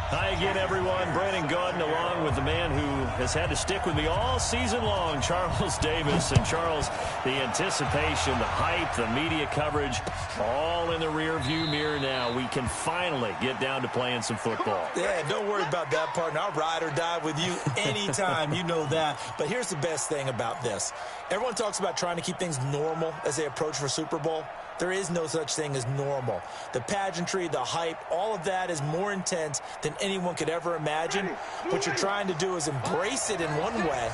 Hi again, everyone. Brandon Gaudin along with the man who has had to stick with me all season long, Charles Davis. And Charles, the anticipation, the hype, the media coverage, all in the rear-view mirror now. We can finally get down to playing some football. Yeah, don't worry about that, partner. I'll ride or die with you anytime. You know that. But here's the best thing about this. Everyone talks about trying to keep things normal as they approach for Super Bowl. There is no such thing as normal. The pageantry, the hype, all of that is more intense than anyone could ever imagine. What you're trying to do is embrace it in one way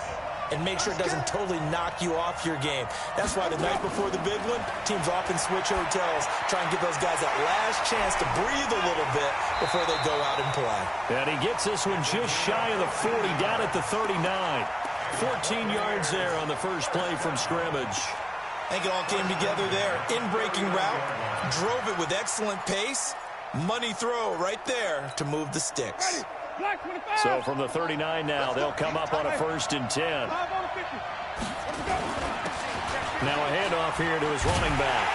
and make sure it doesn't totally knock you off your game. That's why the night before the big one, teams often switch hotels, try and give those guys that last chance to breathe a little bit before they go out and play. And he gets this one just shy of the 40, down at the 39. 14 yards there on the first play from scrimmage. I think it all came together there. In-breaking route, drove it with excellent pace. Money throw right there to move the sticks. So from the 39 now, they'll come up on a 1st and 10. Now a handoff here to his running back.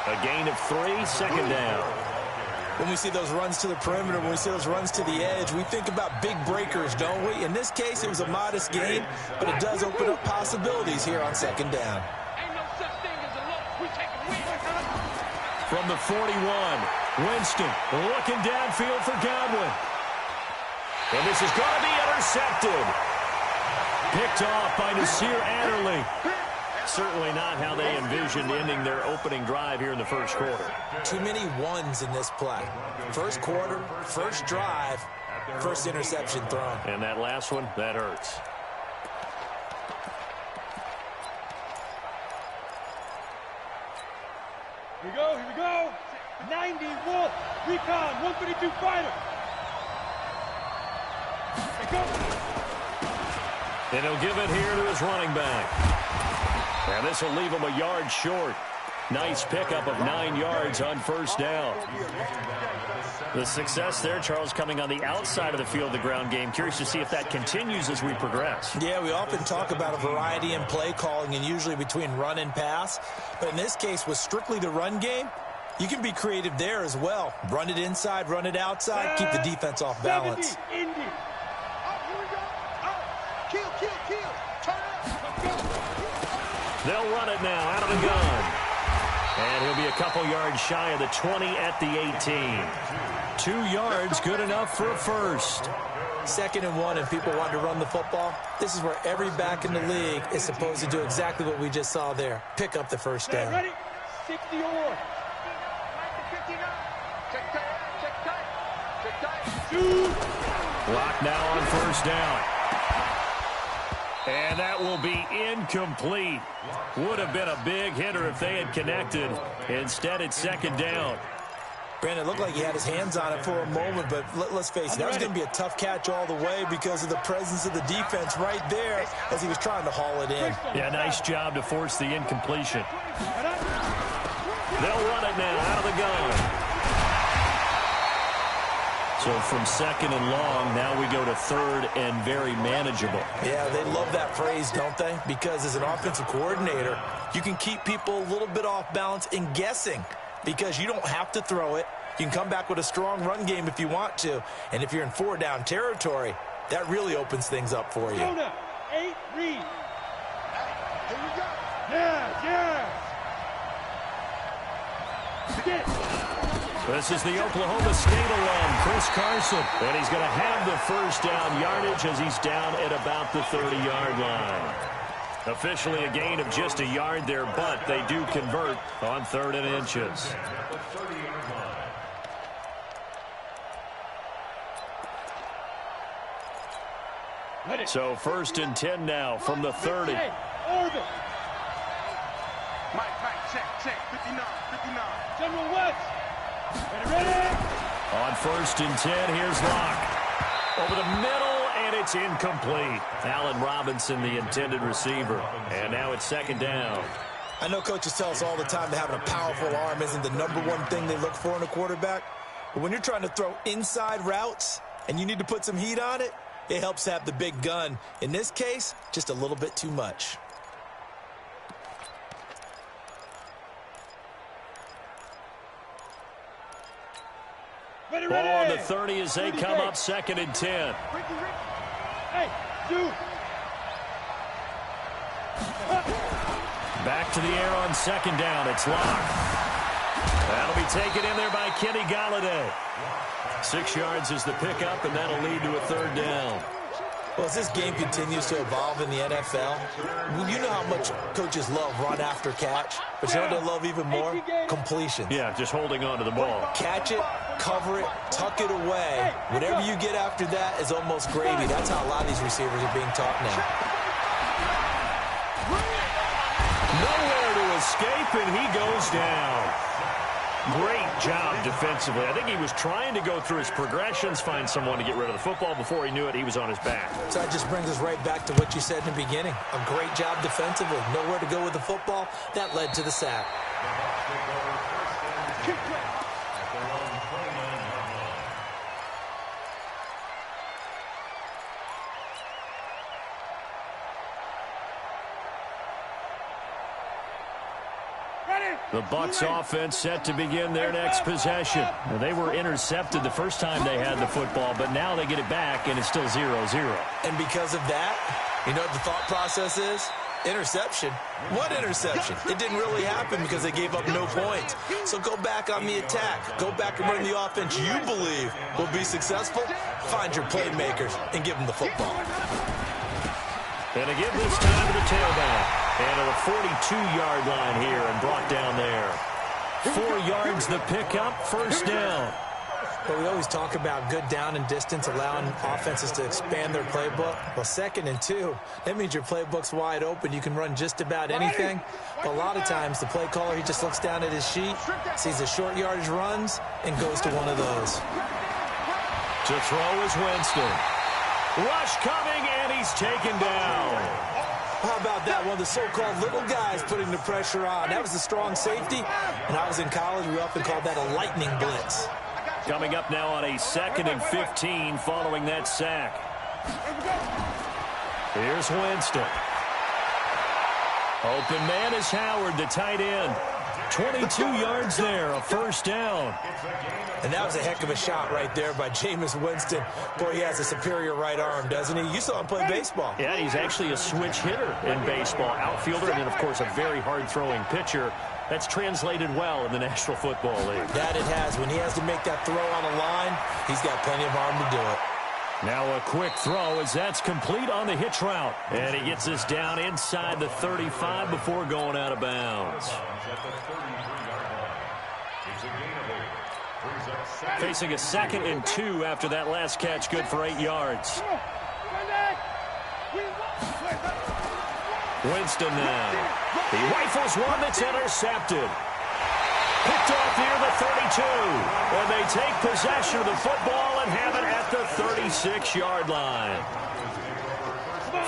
A gain of 3, second down. When we see those runs to the perimeter, when we see those runs to the edge, we think about big breakers, don't we? In this case, it was a modest gain, but it does open up possibilities here on 2nd down. From the 41, Winston looking downfield for Godwin. And this is going to be intercepted. Picked off by Nasir Adderley. Certainly not how they envisioned ending their opening drive here in the first quarter. Too many ones in this play. First quarter, first drive, first interception thrown. And that last one, that hurts. Here we go. 90 Wolf, recon, 132 fighter. And he'll give it here to his running back. And this will leave him a yard short. Nice pickup of 9 yards on 1st down. The success there, Charles, coming on the outside of the field, the ground game. Curious to see if that continues as we progress. Yeah, we often talk about a variety in play calling and usually between run and pass. But in this case, with strictly the run game, you can be creative there as well. Run it inside, run it outside, keep the defense off balance. They'll run it now out of the gun. And he'll be a couple yards shy of the 20 at the 18. 2 yards, good enough for a first. 2nd and 1, and people want to run the football. This is where every back in the league is supposed to do exactly what we just saw there. Pick up the first down. Ready? 60 or. Block now on 1st down. And that will be incomplete. Would have been a big hitter if they had connected. Instead, it's 2nd down. Brandon, it looked like he had his hands on it for a moment, but let's face it, that was going to be a tough catch all the way because of the presence of the defense right there as he was trying to haul it in. Yeah, nice job to force the incompletion. They'll run it now out of the gun. So from 2nd and long, now we go to 3rd and very manageable. Yeah, they love that phrase, don't they? Because as an offensive coordinator, you can keep people a little bit off balance and guessing because you don't have to throw it. You can come back with a strong run game if you want to. And if you're in 4-down territory, that really opens things up for you. 8, read. Yeah. This is the Oklahoma State alum, Chris Carson. And he's going to have the 1st down yardage as he's down at about the 30-yard line. Officially a gain of just a yard there, but they do convert on 3rd and inches. So 1st and 10 now from the 30. Mike, check. 59. General West. Ready. On 1st and 10, here's Locke. Over the middle, and it's incomplete. Allen Robinson, the intended receiver. And now it's 2nd down. I know coaches tell us all the time that having a powerful arm isn't the #1 thing they look for in a quarterback. But when you're trying to throw inside routes and you need to put some heat on it, it helps have the big gun. In this case, just a little bit too much. Ball on the 30 as they come up 2nd and 10. Hey, dude. Back to the air on 2nd down. It's locked. That'll be taken in there by Kenny Galladay. 6 yards is the pickup, and that'll lead to a 3rd down. Well, as this game continues to evolve in the NFL, you know how much coaches love run after catch, but you know what they love even more? Completions. Yeah, just holding on to the ball. Catch it, cover it, tuck it away. Whatever you get after that is almost gravy. That's how a lot of these receivers are being taught now. Nowhere to escape, and he goes down. Great job defensively. I think he was trying to go through his progressions, find someone to get rid of the football. Before he knew it, he was on his back. So that just brings us right back to what you said in the beginning. A great job defensively. Nowhere to go with the football. That led to the sack. The Bucs offense set to begin their next possession. Now, they were intercepted the first time they had the football, but now they get it back, and it's still 0-0. And because of that, you know what the thought process is? Interception. What interception? It didn't really happen because they gave up no points. So go back on the attack. Go back and run the offense you believe will be successful. Find your playmakers and give them the football. And to give this time to the tailback. And to the 42-yard line here and brought down there. 4 yards the pickup, 1st down. But we always talk about good down and distance, allowing offenses to expand their playbook. Well, 2nd and 2, that means your playbook's wide open. You can run just about anything. But a lot of times, the play caller, he just looks down at his sheet, sees the short yardage runs, and goes to one of those. To throw is Winston. Rush coming, and he's taken down. How about that? One of the so-called little guys putting the pressure on. That was a strong safety. When I was in college, we often called that a lightning blitz. Coming up now on a 2nd and 15 following that sack. Here's Winston. Open man is Howard, the tight end. 22 yards there, a 1st down. And that was a heck of a shot right there by Jameis Winston. Boy, he has a superior right arm, doesn't he? You saw him play baseball. Yeah, he's actually a switch hitter in baseball. Outfielder and then, of course, a very hard-throwing pitcher. That's translated well in the National Football League. That it has. When he has to make that throw on a line, he's got plenty of arm to do it. Now a quick throw as that's complete on the hitch route. And he gets us down inside the 35 before going out of bounds. Facing a 2nd and 2 after that last catch, good for 8 yards. Winston now. He rifles one that's intercepted. Picked off near the 32. And they take possession of the football and have it at the 36-yard line.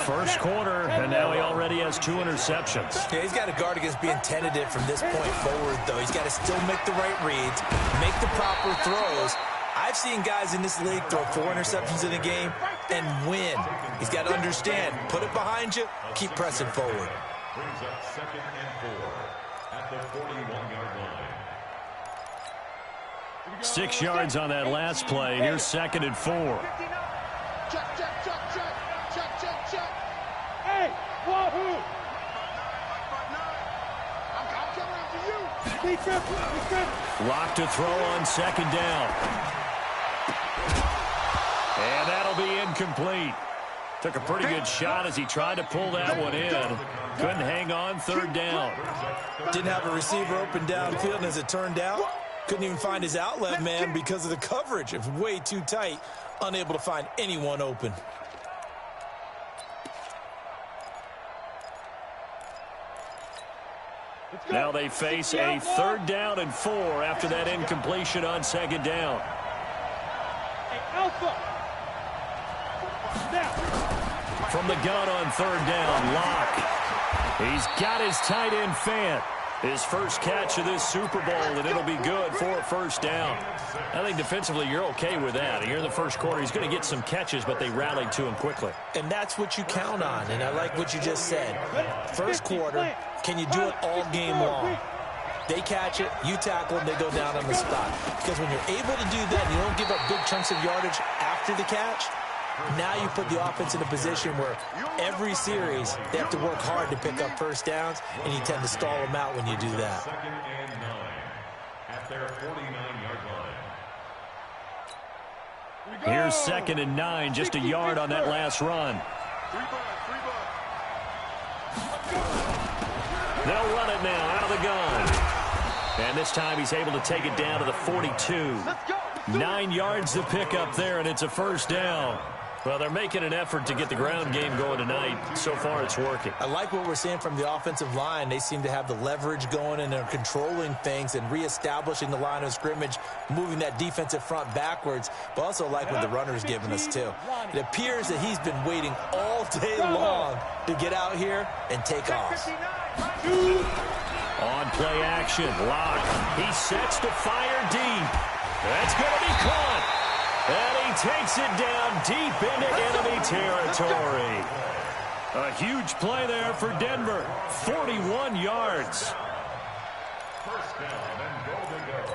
1st quarter, and now he already has 2 interceptions. Yeah, he's got to guard against being tentative from this point forward, though. He's got to still make the right reads, make the proper throws. I've seen guys in this league throw 4 interceptions in a game and win. He's got to understand, put it behind you, keep pressing forward. Brings up 2nd and 4 at the 41-yard line. 6 yards on that last play. Here's 2nd and 4. Check, check, check, check. Check, check, check. Hey, Wahoo! I'm coming after you. Defense. Locked to throw on 2nd down. And that'll be incomplete. Took a pretty good shot as he tried to pull that one in. Couldn't hang on, 3rd down. Didn't have a receiver open downfield, and as it turned out, couldn't even find his outlet man because of the coverage. It was way too tight, unable to find anyone open. Now they face a 3rd down and 4 after that incompletion on 2nd down. Hey, Alpha. From the gun on 3rd down, Locke. He's got his tight end Fant. His first catch of this Super Bowl, and it'll be good for a 1st down. I think defensively you're okay with that. Here in the 1st quarter, he's going to get some catches, but they rallied to him quickly. And that's what you count on, and I like what you just said. 1st quarter, can you do it all game long? They catch it, you tackle them, they go down on the spot. Because when you're able to do that and you don't give up big chunks of yardage after the catch, now you put the offense in a position where every series they have to work hard to pick up first downs, and you tend to stall them out when you do that. Second and 9 at their 49-yard line. Here's 2nd and 9, just a yard on that last run. They'll run it now out of the gun. And this time he's able to take it down to the 42. 9 yards to pick up there, and it's a first down. Well, they're making an effort to get the ground game going tonight. So far, it's working. I like what we're seeing from the offensive line. They seem to have the leverage going, and they're controlling things and reestablishing the line of scrimmage, moving that defensive front backwards, but also like what the runner's giving us, too. It appears that he's been waiting all day long to get out here and take off. On play action, Lock. He sets to fire deep. That's going to be caught. And he takes it down deep into enemy territory. A huge play there for Denver. 41 yards. First down and goal to go.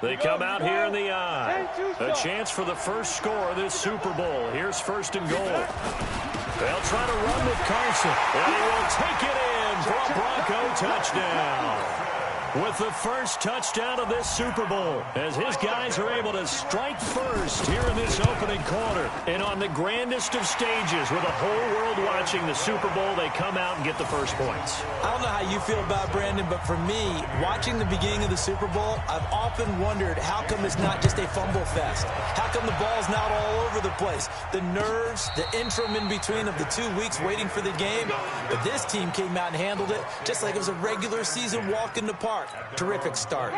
They come out here in the eye. A chance for the first score of this Super Bowl. Here's 1st and goal. They'll try to run with Carson. And he will take it in for a Bronco touchdown. With the first touchdown of this Super Bowl, as his guys are able to strike first here in this opening quarter. And on the grandest of stages, with the whole world watching the Super Bowl, they come out and get the first points. I don't know how you feel about Brandon, but for me, watching the beginning of the Super Bowl, I've often wondered how come it's not just a fumble fest? How come the ball's not all over the place? The nerves, the interim in between of the 2 weeks waiting for the game. But this team came out and handled it just like it was a regular season walk in the park. Terrific start.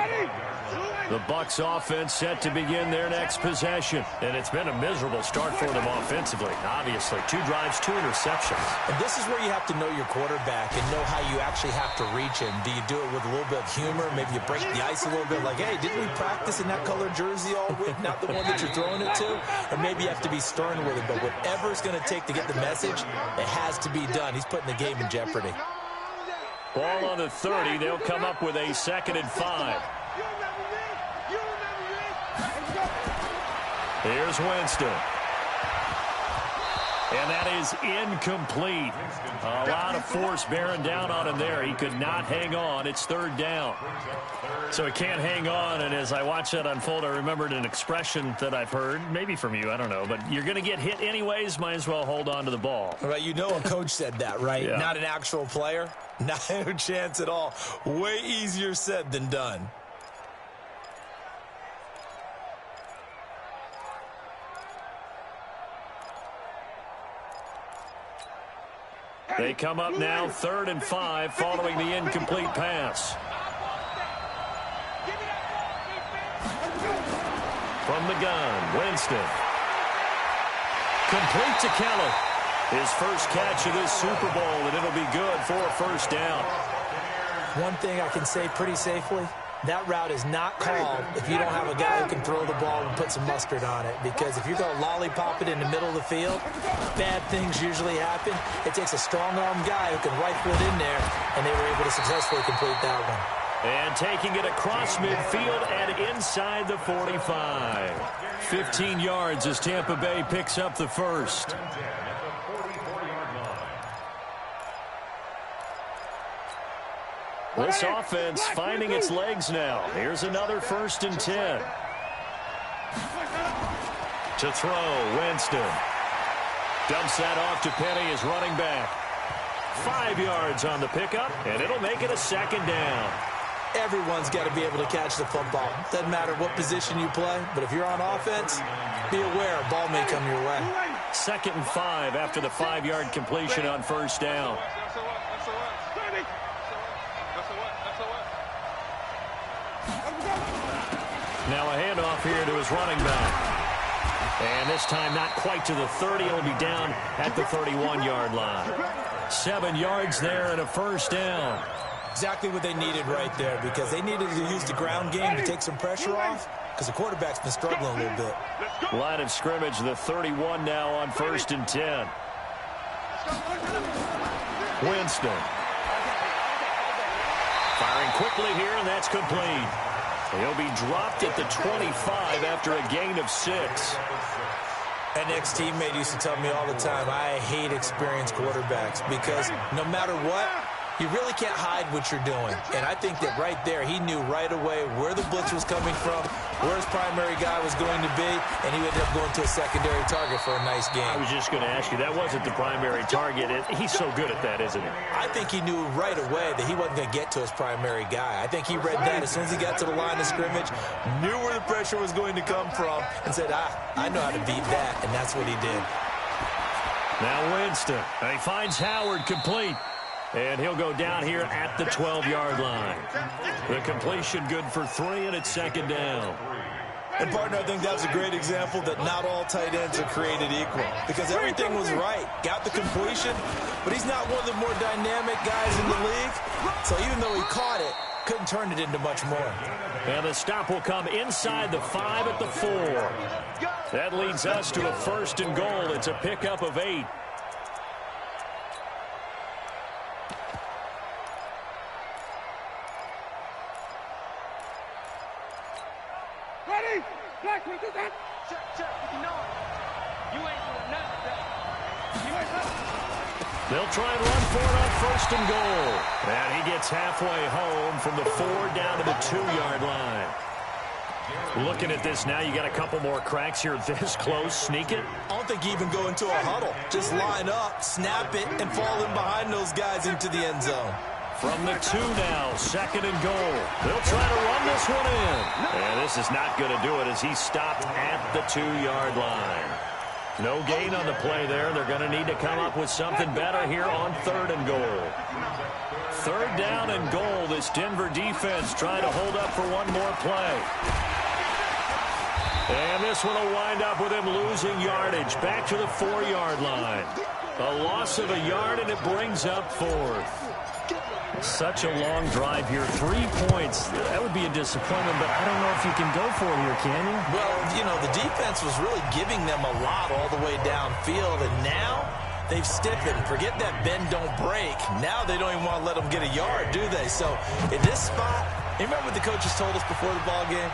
The Bucs offense set to begin their next possession. And it's been a miserable start for them offensively, obviously. 2 drives, 2 interceptions. And this is where you have to know your quarterback and know how you actually have to reach him. Do you do it with a little bit of humor? Maybe you break the ice a little bit like, hey, didn't we practice in that color jersey all week? Not the one that you're throwing it to? Or maybe you have to be stern with it. But whatever it's going to take to get the message, it has to be done. He's putting the game in jeopardy. Ball on the 30. They'll come up with a 2nd and 5. Here's Winston. And that is incomplete. A lot of force bearing down on him there. He could not hang on. It's 3rd down. So he can't hang on, and as I watch that unfold, I remembered an expression that I've heard, maybe from you, I don't know, but you're going to get hit anyways, might as well hold on to the ball. Right, you know a coach said that, right? Yeah. Not an actual player. Not a chance at all. Way easier said than done. They come up now 3rd and 5 following the incomplete pass. From the gun, Winston. Complete to Keller. His first catch of this Super Bowl, and it'll be good for a first down. One thing I can say pretty safely, that route is not called if you don't have a guy who can throw the ball and put some mustard on it. Because if you're going to lollipop it in the middle of the field, bad things usually happen. It takes a strong-arm guy who can rifle it in there, and they were able to successfully complete that one. And taking it across midfield and inside the 45. 15 yards as Tampa Bay picks up the first. This offense finding its legs now. Here's another 1st and 10. To throw, Winston. Dumps that off to Penny as running back. 5 yards on the pickup, and it'll make it a 2nd down. Everyone's got to be able to catch the football. Doesn't matter what position you play, but if you're on offense, be aware a ball may come your way. 2nd and 5 after the 5-yard completion on 1st down. Now a handoff here to his running back. And this time not quite to the 30. It'll be down at the 31-yard line. 7 yards there and a first down. Exactly what they needed right there, because they needed to use the ground game to take some pressure off, because the quarterback's been struggling a little bit. Line of scrimmage, the 31 now on 1st and 10. Winston. Firing quickly here, and that's complete. He'll be dropped at the 25 after a gain of 6. An ex-teammate used to tell me all the time, I hate experienced quarterbacks because no matter what, you really can't hide what you're doing. And I think that right there, he knew right away where the blitz was coming from, where his primary guy was going to be, and he ended up going to a secondary target for a nice game. I was just going to ask you, that wasn't the primary target. He's so good at that, isn't he? I think he knew right away that he wasn't going to get to his primary guy. I think he read that as soon as he got to the line of scrimmage, knew where the pressure was going to come from, and said, I know how to beat that, and that's what he did. Now Winston, he finds Howard complete. And he'll go down here at the 12-yard line. The completion good for 3, and it's second down. And, partner, I think that's a great example that not all tight ends are created equal because everything was right. Got the completion, but he's not one of the more dynamic guys in the league. So even though he caught it, couldn't turn it into much more. And the stop will come inside the 5 at the 4. That leads us to a 1st and goal. It's a pickup of 8. Ready? Black, we do that. Check, check. You know it. You ain't doing nothing today. You ain't nothing. They'll try and run for it on 1st and goal. And he gets halfway home from the 4 down to the 2-yard line. Looking at this now, you got a couple more cracks here this close. Sneak it. I don't think you even go into a huddle. Just line up, snap it, and fall in behind those guys into the end zone. From the 2 now, 2nd and goal. They'll try to run this one in. And this is not going to do it as he's stopped at the 2-yard line. No gain on the play there. They're going to need to come up with something better here on 3rd and goal. 3rd down and goal. This Denver defense trying to hold up for one more play. And this one will wind up with him losing yardage. Back to the 4-yard line. A loss of a yard, and it brings up 4th. Such a long drive here. 3 points. That would be a disappointment, but I don't know if you can go for it here, can you? Well, you know, the defense was really giving them a lot all the way downfield, and now they've stiffened. Forget that bend, don't break. Now they don't even want to let them get a yard, do they? So in this spot, you remember what the coaches told us before the ball game?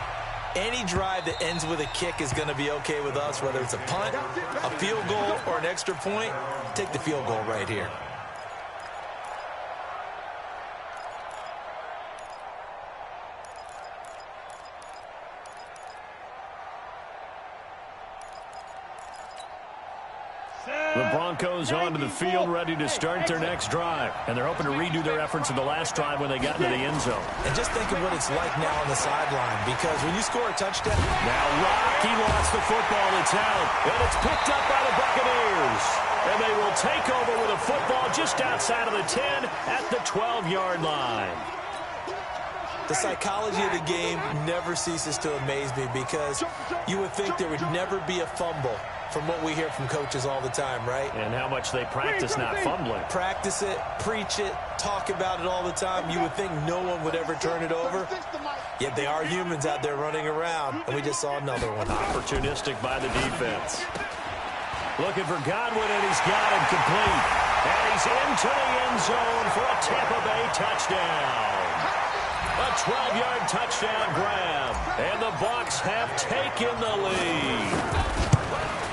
Any drive that ends with a kick is going to be okay with us, whether it's a punt, a field goal, or an extra point. Take the field goal right here. The Broncos onto the field, ready to start their next drive. And they're hoping to redo their efforts in the last drive when they got into the end zone. And just think of what it's like now on the sideline, because when you score a touchdown... Now Rocky lost the football. It's out. And it's picked up by the Buccaneers. And they will take over with a football just outside of the 10 at the 12-yard line. The psychology of the game never ceases to amaze me because you would think there would never be a fumble from what we hear from coaches all the time, right? And how much they practice not fumbling. Practice it, preach it, talk about it all the time. You would think no one would ever turn it over. Yet they are humans out there running around, and we just saw another one. Opportunistic by the defense. Looking for Godwin, and he's got him complete. And he's into the end zone for a Tampa Bay touchdown. A 12-yard touchdown grab. And the Bucs have taken the lead.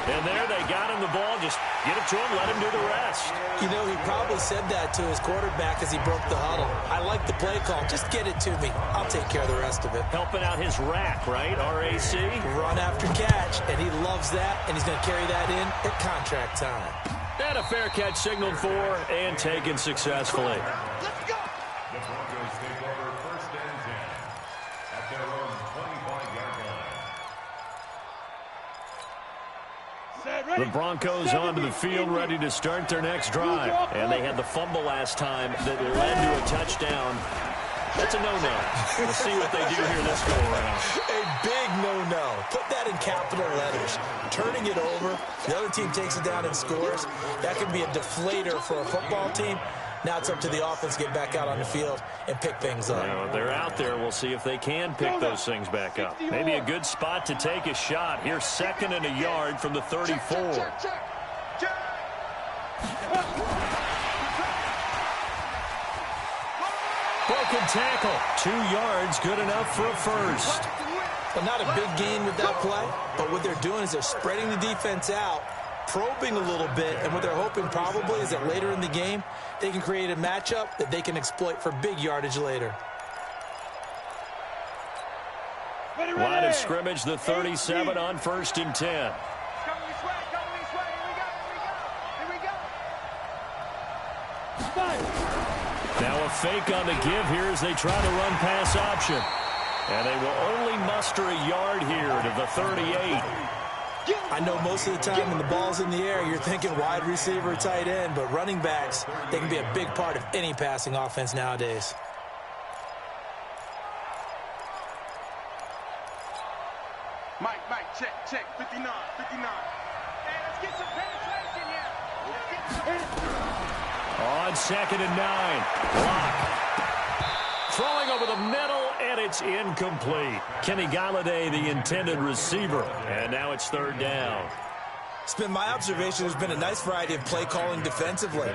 And there they got him the ball. Just get it to him, let him do the rest. You know, he probably said that to his quarterback as he broke the huddle. I like the play call. Just get it to me. I'll take care of the rest of it. Helping out his rack, right? R-A-C? Run after catch, and he loves that, and he's going to carry that in at contract time. And a fair catch signaled for and taken successfully. Let's go. The Broncos take over 1st and 10 at their own 25-yard line. The Broncos onto the field, ready to start their next drive. And they had the fumble last time that led to a touchdown. That's a no-no. We'll see what they do here this go-around. A big no-no. Put that in capital letters. Turning it over, the other team takes it down and scores. That could be a deflator for a football team. Now it's up to the offense to get back out on the field and pick things up. Well, they're out there. We'll see if they can pick those things back up. Maybe a good spot to take a shot. Here's 2nd and a yard from the 34. Broken broken tackle. 2 yards, good enough for a first. Well, not a big gain with that play, but what they're doing is they're spreading the defense out, probing a little bit, and what they're hoping probably is that later in the game, they can create a matchup that they can exploit for big yardage later. Line of scrimmage, the 37 on 1st and 10. Now a fake on the give here as they try to run pass option. And they will only muster a yard here to the 38. I know most of the time when the ball's in the air, you're thinking wide receiver, tight end, but running backs, they can be a big part of any passing offense nowadays. Mike, check, 59. Hey, let's get some penetration here. On 2nd and 9. Block. Throwing over the middle, and it's incomplete. Kenny Galladay, the intended receiver. And now it's 3rd down. It's been my observation there's been a nice variety of play calling defensively.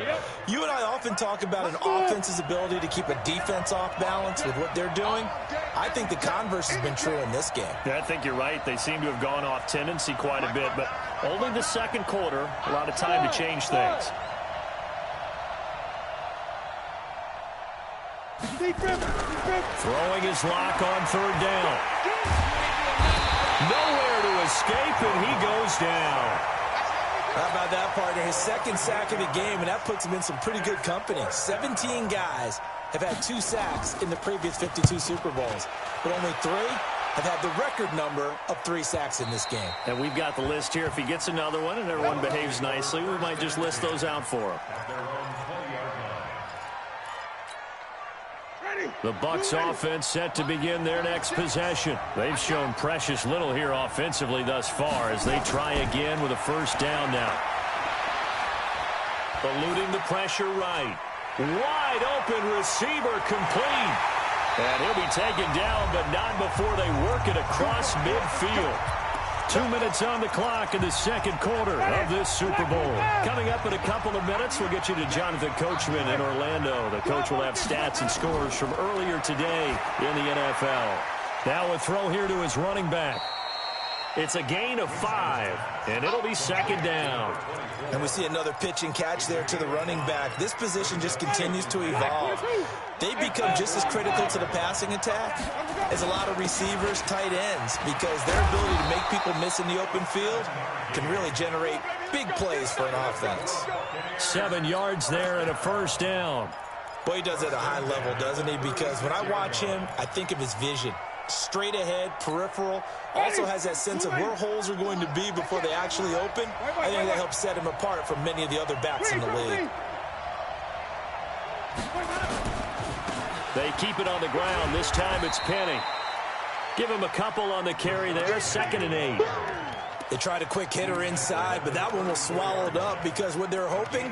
You and I often talk about an offense's ability to keep a defense off balance with what they're doing. I think the converse has been true in this game. Yeah, I think you're right. They seem to have gone off tendency quite a bit, but only the 2nd quarter, a lot of time to change things. Throwing his lock on 3rd down. Nowhere to escape, and he goes down. How about that, partner? His 2nd sack of the game, and that puts him in some pretty good company. 17 guys have had 2 sacks in the previous 52 Super Bowls, but only 3 have had the record number of 3 sacks in this game. And we've got the list here. If he gets another one and everyone behaves nicely, we might just list those out for him. The Bucs offense set to begin their next possession. They've shown precious little here offensively thus far as they try again with a 1st down now. Eluding the pressure right. Wide open receiver complete. And he'll be taken down, but not before they work it across midfield. 2 minutes on the clock in the 2nd quarter of this Super Bowl. Coming up in a couple of minutes, we'll get you to Jonathan Coachman in Orlando. The coach will have stats and scores from earlier today in the NFL. Now a throw here to his running back. It's a gain of 5, and it'll be 2nd down. And we see another pitch and catch there to the running back. This position just continues to evolve. They become just as critical to the passing attack as a lot of receivers, tight ends, because their ability to make people miss in the open field can really generate big plays for an offense. 7 yards there and a 1st down. Boy, he does it at a high level, doesn't he? Because when I watch him, I think of his vision. Straight ahead, peripheral, also has that sense of where holes are going to be before they actually open. I think that helps set him apart from many of the other backs in the league. They keep it on the ground. This time it's Penny. Give him a couple on the carry there. 2nd and 8. They tried a quick hitter inside, but that one was swallowed up because what they're hoping,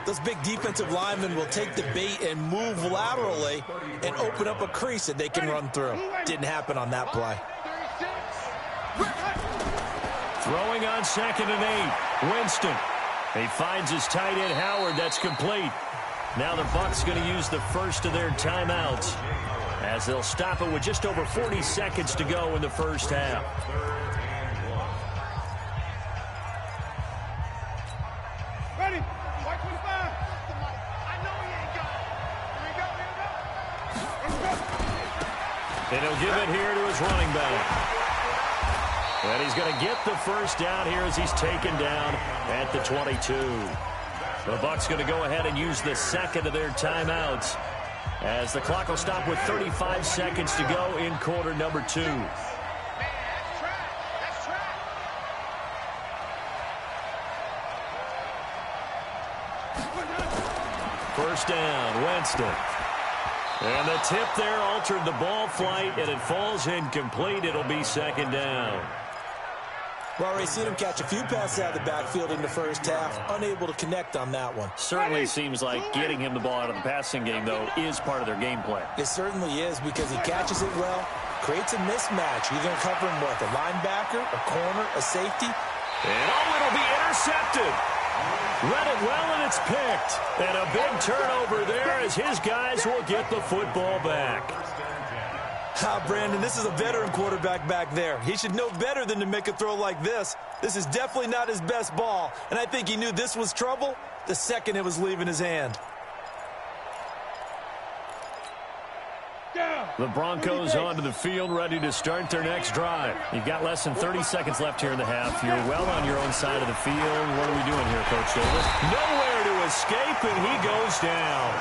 those big defensive linemen will take the bait and move laterally and open up a crease that they can run through. Didn't happen on that play. Throwing on 2nd and 8. Winston. He finds his tight end Howard. That's complete. Now the Bucs going to use the first of their timeouts as they'll stop it with just over 40 seconds to go in the 1st half. Ready? White 25. I know he ain't got it. Here we go. And he'll give it here to his running back. And he's going to get the 1st down here as he's taken down at the 22. The Bucs going to go ahead and use the 2nd of their timeouts as the clock will stop with 35 seconds to go in quarter number 2. First down, Winston. And the tip there altered the ball flight, and it falls incomplete. It'll be 2nd down. We've already seen him catch a few passes out of the backfield in the 1st half, unable to connect on that one. Certainly seems like getting him the ball out of the passing game, though, is part of their game plan. It certainly is because he catches it well, creates a mismatch. You're going to cover him what, a linebacker, a corner, a safety? And it'll be intercepted. Read it well, and it's picked. And a big turnover there as his guys will get the football back. Brandon, this is a veteran quarterback back there. He should know better than to make a throw like this. This is definitely not his best ball, and I think he knew this was trouble the second it was leaving his hand. The Broncos onto the field, ready to start their next drive. You've got less than 30 seconds left here in the half. You're well on your own side of the field. What are we doing here, Coach Davis? Nowhere to escape, and he goes down.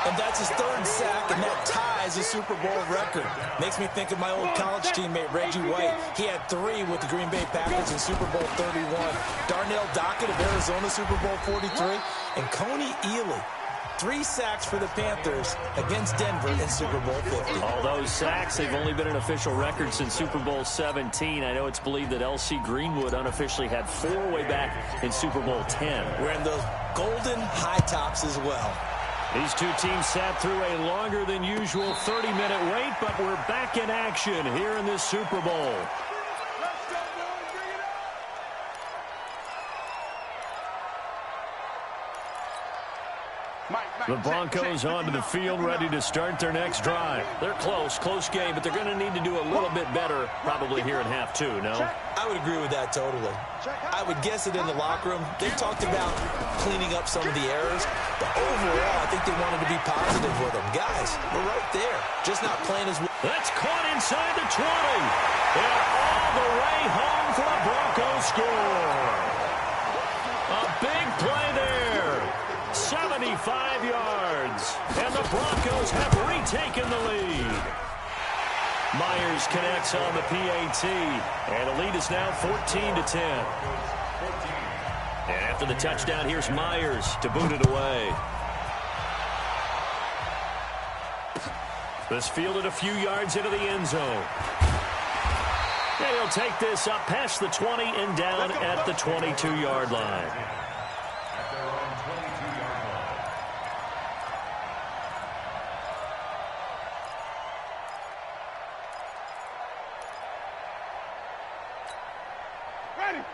And that's his third sack, and that ties a Super Bowl record. Makes me think of my old college teammate, Reggie White. He had 3 with the Green Bay Packers in Super Bowl 31. Darnell Dockett of Arizona, Super Bowl 43. And Coney Ealy, 3 sacks for the Panthers against Denver in Super Bowl 50. All those sacks, they've only been an official record since Super Bowl 17. I know it's believed that L.C. Greenwood unofficially had 4 way back in Super Bowl 10. Wearing those golden high tops as well. These two teams sat through a longer than usual 30-minute wait, but we're back in action here in this Super Bowl. The Broncos onto the field, ready to start their next drive. They're close game, but they're going to need to do a little bit better probably here in half 2, no? I would agree with that totally. I would guess it in the locker room. They talked about cleaning up some of the errors, but overall, I think they wanted to be positive with them. Guys, we're right there, just not playing as well. That's caught inside the 20, and all the way home for a Broncos score. A big play there. 75 yards, and the Broncos have retaken the lead. Myers connects on the PAT, and the lead is now 14-10. And after the touchdown, here's Myers to boot it away. This fielded a few yards into the end zone. And he'll take this up past the 20 and down at the 22-yard line.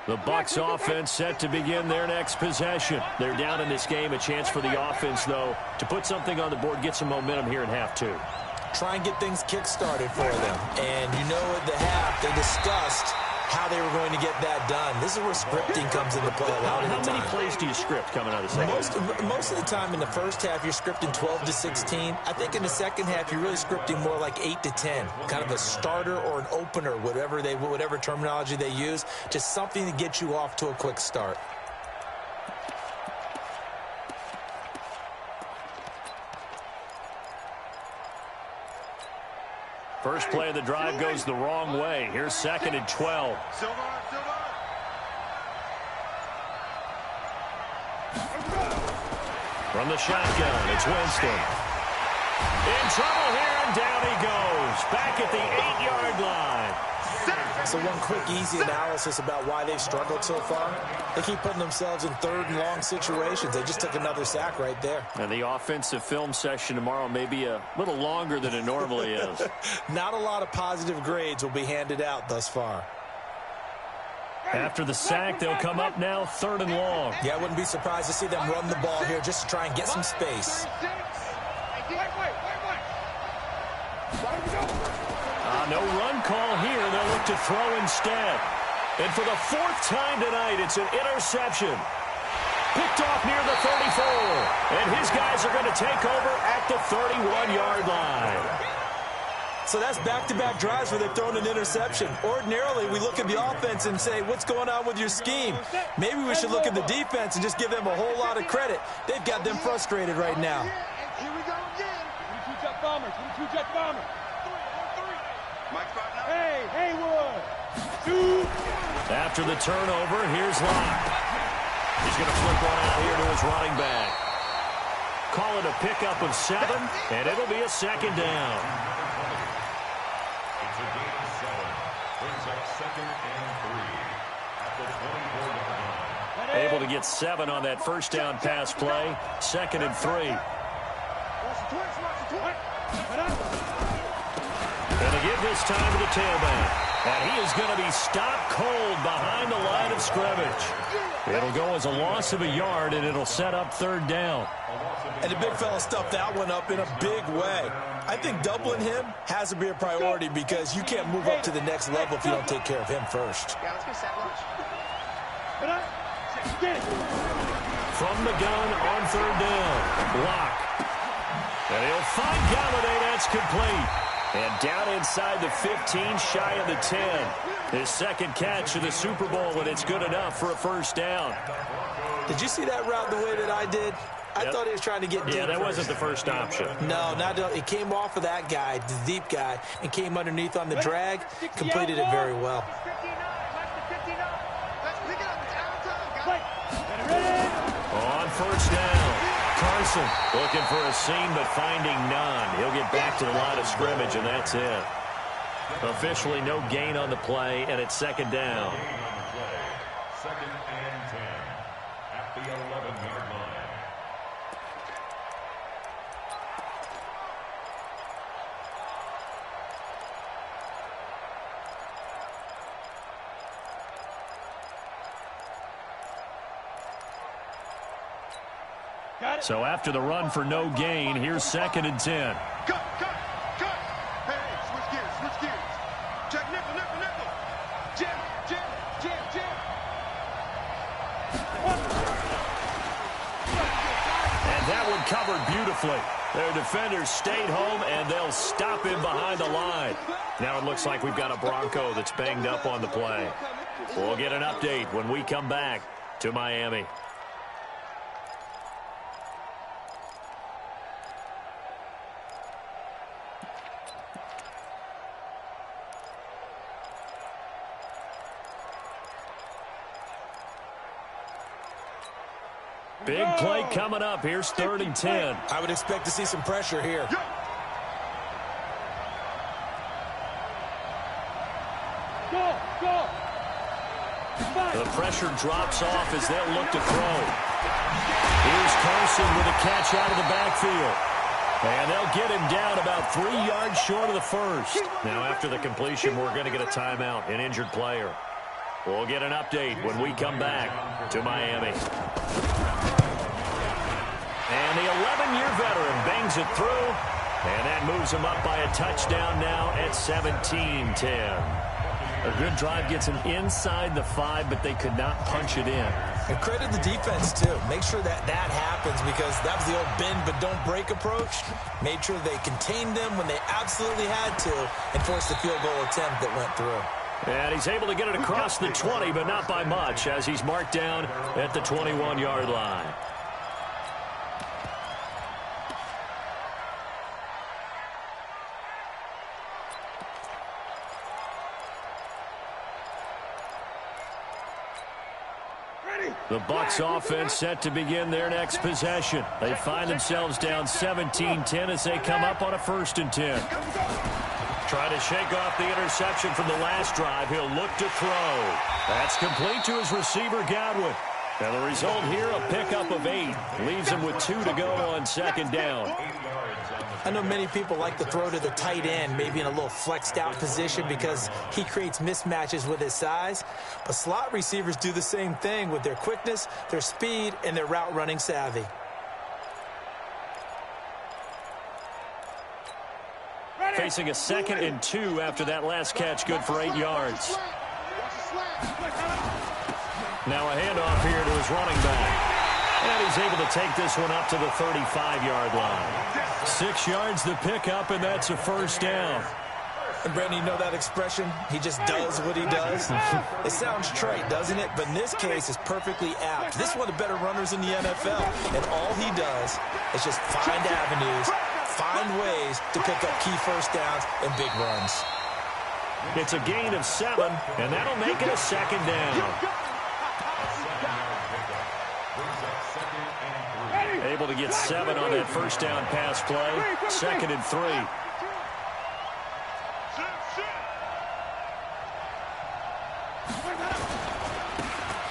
The Bucs offense set to begin their next possession. They're down in this game. A chance for the offense, though, to put something on the board, get some momentum here in half 2. Try and get things kick-started for them. And you know at the half, they discussed how they were going to get that done. This is where scripting comes into play a lot of the time. How many plays do you script coming out of the second? Most of the time in the first half, you're scripting 12 to 16. I think in the second half, you're really scripting more like 8 to 10. Kind of a starter or an opener, whatever terminology they use. Just something to get you off to a quick start. First play of the drive goes the wrong way. Here's 2nd and 12. From the shotgun, it's Winston. In trouble here, and down he goes. Back at the 8-yard line. So one quick, easy analysis about why they've struggled so far. They keep putting themselves in 3rd and long situations. They just took another sack right there. And the offensive film session tomorrow may be a little longer than it normally is. Not a lot of positive grades will be handed out thus far. After the sack, they'll come up now 3rd and long. Yeah, I wouldn't be surprised to see them run the ball here just to try and get some space. No run call here. They'll look to throw instead. And for the 4th time tonight, it's an interception. Picked off near the 34. And his guys are going to take over at the 31-yard line. So that's back-to-back drives where they've thrown an interception. Ordinarily, we look at the offense and say, what's going on with your scheme? Maybe we should look at the defense and just give them a whole lot of credit. They've got them frustrated right now. Here we go again. 22-jet bombers. 22-jet bombers. Hey, Haywood. 2. After the turnover, here's Locke. He's going to flip one out here to his running back. Call it a pickup of 7, and it'll be a 2nd down. It's a gain of 7. Brings up 2nd and 3 at the 24-yard line. Able to get 7 on that first down pass play. 2nd and 3. And to give this time to the tailback. And he is going to be stopped cold behind the line of scrimmage. It'll go as a loss of a yard, and it'll set up third down. And the big fella stuffed that one up in a big way. I think doubling him has to be a priority because you can't move up to the next level if you don't take care of him first. Yeah, let's get set lunch. From the gun on third down. Block. And he'll find Galladay. That's complete. And down inside the 15, shy of the 10. His second catch of the Super Bowl, and it's good enough for a first down. Did you see that route the way that I did? I thought he was trying to get deep. Yeah, that wasn't the first option. No, it came off of that guy, the deep guy, and came underneath on the drag. Completed it very well. On first down, Carson looking for a seam but finding none. He'll get back to the line of scrimmage, and that's it. Officially no gain on the play, and it's second down. Second and 10 at the 11-yard line. So after the run for no gain, here's second and 10. Cut. Hey, switch gears. Check nickel. Jam. And that one covered beautifully. Their defenders stayed home, and they'll stop him behind the line. Now it looks like we've got a Bronco that's banged up on the play. We'll get an update when we come back to Miami. Big play coming up. Here's third and 10. I would expect to see some pressure here. Go. The pressure drops off as they'll look to throw. Here's Carson with a catch out of the backfield. And they'll get him down about 3 yards short of the first. Now after the completion, we're going to get a timeout, an injured player. We'll get an update when we come back to Miami. And the 11-year veteran bangs it through, and that moves him up by a touchdown now at 17-10. A good drive gets him inside the 5, but they could not punch it in. And credit the defense, too. Make sure that happens because that was the old bend but don't break approach. Made sure they contained them when they absolutely had to and forced the field goal attempt that went through. And he's able to get it across the 20, but not by much, as he's marked down at the 21-yard line. The Bucs offense set to begin their next possession. They find themselves down 17-10 as they come up on a 1st and 10. Trying to shake off the interception from the last drive. He'll look to throw. That's complete to his receiver, Godwin. And the result here, a pickup of 8. Leaves him with 2 to go on 2nd down. I know many people like to throw to the tight end, maybe in a little flexed out position because he creates mismatches with his size. But slot receivers do the same thing with their quickness, their speed, and their route running savvy. Facing a 2nd and 2 after that last catch, good for 8 yards. Now a handoff here to his running back. And he's able to take this one up to the 35-yard line. 6 yards the pickup, and that's a 1st down. And Brandon, you know that expression? He just does what he does. It sounds trite, doesn't it? But in this case, it's perfectly apt. This is one of the better runners in the NFL. And all he does is just find avenues, find ways to pick up key first downs and big runs. It's a gain of 7, and that'll make it a 2nd down. Able to get 7 on that 1st down pass play. 2nd and 3.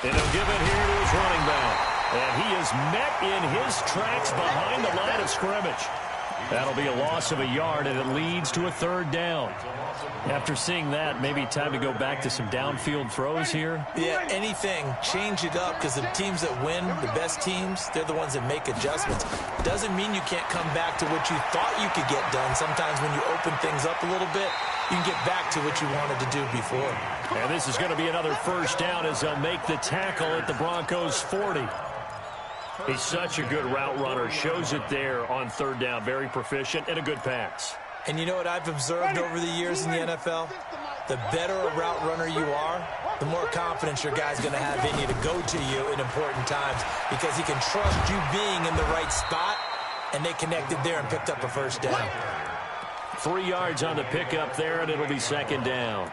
And he'll give it here to his running back. And he is met in his tracks behind the line of scrimmage. That'll be a loss of a yard, and it leads to a third down. After seeing that, maybe time to go back to some downfield throws here. Yeah, anything. Change it up, because the teams that win, the best teams, they're the ones that make adjustments. Doesn't mean you can't come back to what you thought you could get done. Sometimes when you open things up a little bit, you can get back to what you wanted to do before. And this is going to be another first down as they'll make the tackle at the Broncos' 40. He's such a good route runner. Shows it there on third down. Very proficient and a good pass. And you know what I've observed over the years in the NFL? The better a route runner you are, the more confidence your guy's going to have in you to go to you in important times, because he can trust you being in the right spot, and they connected there and picked up a first down. 3 yards on the pickup there, and it'll be second down.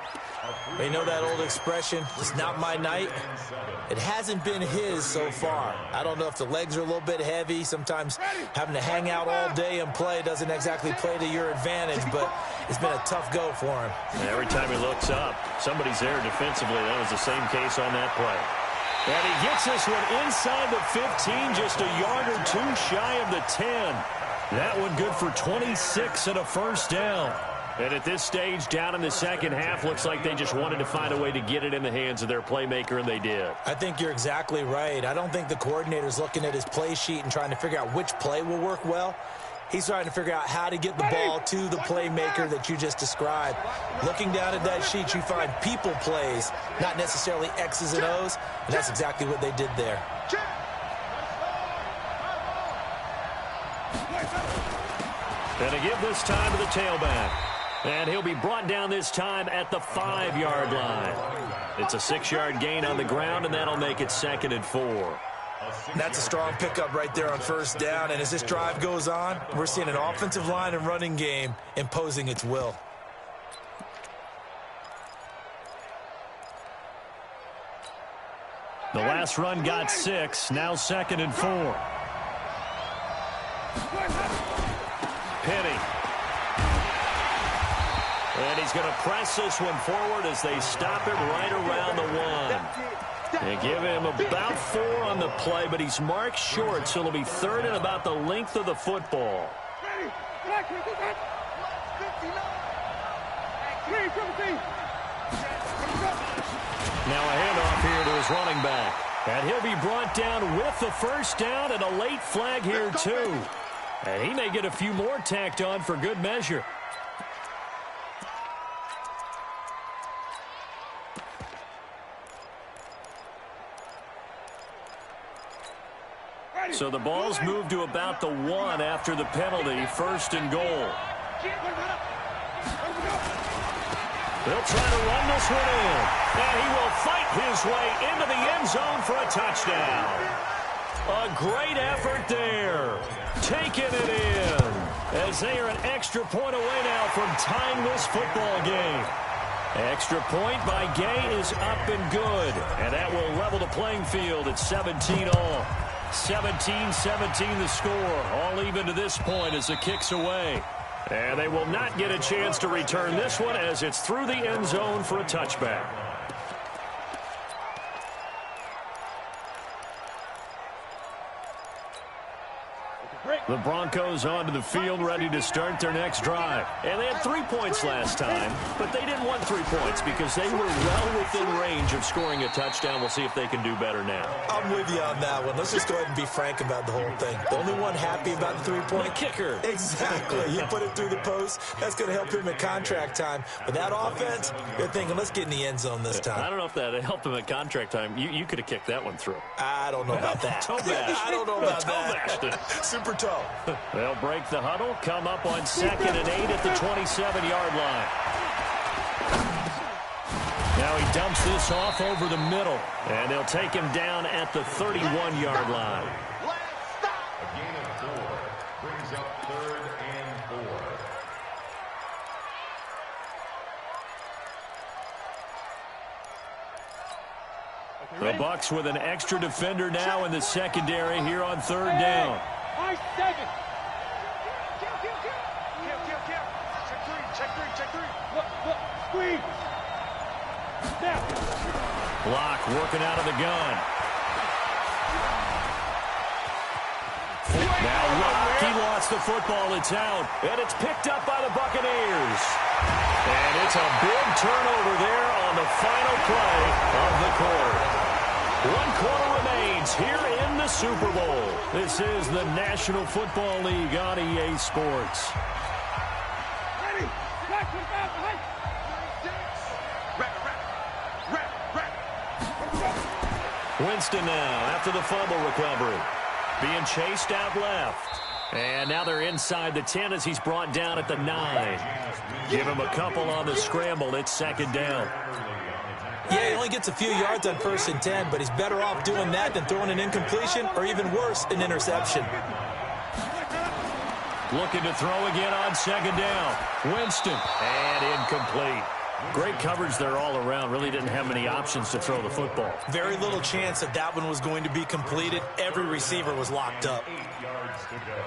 You know that old expression, it's not my night? It hasn't been his so far. I don't know if the legs are a little bit heavy. Sometimes having to hang out all day and play doesn't exactly play to your advantage, but it's been a tough go for him. And every time he looks up, somebody's there defensively. That was the same case on that play. And he gets this one inside the 15, just a yard or two shy of the 10. That one good for 26 and a first down. And at this stage, down in the second half, looks like they just wanted to find a way to get it in the hands of their playmaker, and they did. I think you're exactly right. I don't think the coordinator's looking at his play sheet and trying to figure out which play will work well. He's trying to figure out how to get the ball to the playmaker that you just described. Looking down at that sheet, you find people plays, not necessarily X's and O's, and that's exactly what they did there. And to give this time to the tailback. And he'll be brought down this time at the 5-yard line. It's a 6-yard gain on the ground, and that'll make it 2nd and 4. That's a strong pickup right there on first down, and as this drive goes on, we're seeing an offensive line and running game imposing its will. The last run got 6, now 2nd and 4. Penny. And he's going to press this one forward as they stop him right around the 1. They give him about 4 on the play, but he's marked short, so it'll be 3rd and about the length of the football. Now a handoff here to his running back. And he'll be brought down with the first down, and a late flag here, too. And he may get a few more tacked on for good measure. So the ball's moved to about the 1 after the penalty, 1st and goal. They'll try to run this one in. And he will fight his way into the end zone for a touchdown. A great effort there. Taking it in. As they are an extra point away now from tying this football game. Extra point by Gay is up and good. And that will level the playing field at 17 all. 17-17 the score. All even to this point as the kick's away. And they will not get a chance to return this one as it's through the end zone for a touchback. The Broncos onto the field, ready to start their next drive. And they had 3 points last time, but they didn't want 3 points because they were well within range of scoring a touchdown. We'll see if they can do better now. I'm with you on that one. Let's just go ahead and be frank about the whole thing. The only one happy about the 3-point? The kicker. Exactly. You put it through the post. That's going to help him in contract time. But that offense, you're thinking, let's get in the end zone this time. I don't know if that helped him at contract time. You could have kicked that one through. I don't know about that. I don't know about that. Super toe. They'll break the huddle, come up on 2nd and 8 at the 27-yard line. Now he dumps this off over the middle, and they'll take him down at the 31-yard line. A gain of 4 brings up 3rd and 4. The Bucs with an extra defender now in the secondary here on 3rd down. I 7. Check 3. Look, squeeze. Snap. Block working out of the gun. Now He lost the football. It's out. And it's picked up by the Buccaneers. And it's a big turnover there on the final play of the quarter. 1 quarter remains here in the Super Bowl. This is the National Football League on EA Sports. Ready? Black one back behind. Winston now after the fumble recovery. Being chased out left. And now they're inside the 10 as he's brought down at the 9. Give him a couple on the scramble. It's 2nd down. Yeah, he only gets a few yards on 1st and 10, but he's better off doing that than throwing an incompletion or even worse, an interception. Looking to throw again on 2nd down. Winston. And incomplete. Great coverage there all around. Really didn't have many options to throw the football. Very little chance that that one was going to be completed. Every receiver was locked up. 8 yards to go.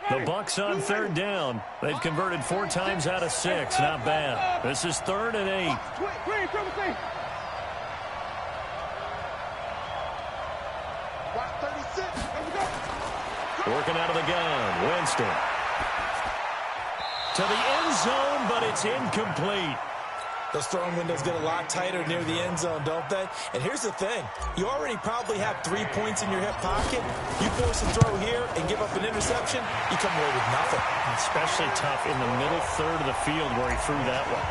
The Bucs on 3rd down. They've converted 4 times out of 6. Not bad. This is 3rd and 8. Working out of the gun. Winston. To the end zone, but it's incomplete. Those throwing windows get a lot tighter near the end zone, don't they? And here's the thing. You already probably have 3 points in your hip pocket. You force a throw here and give up an interception, you come away with nothing. Especially tough in the middle third of the field where he threw that one.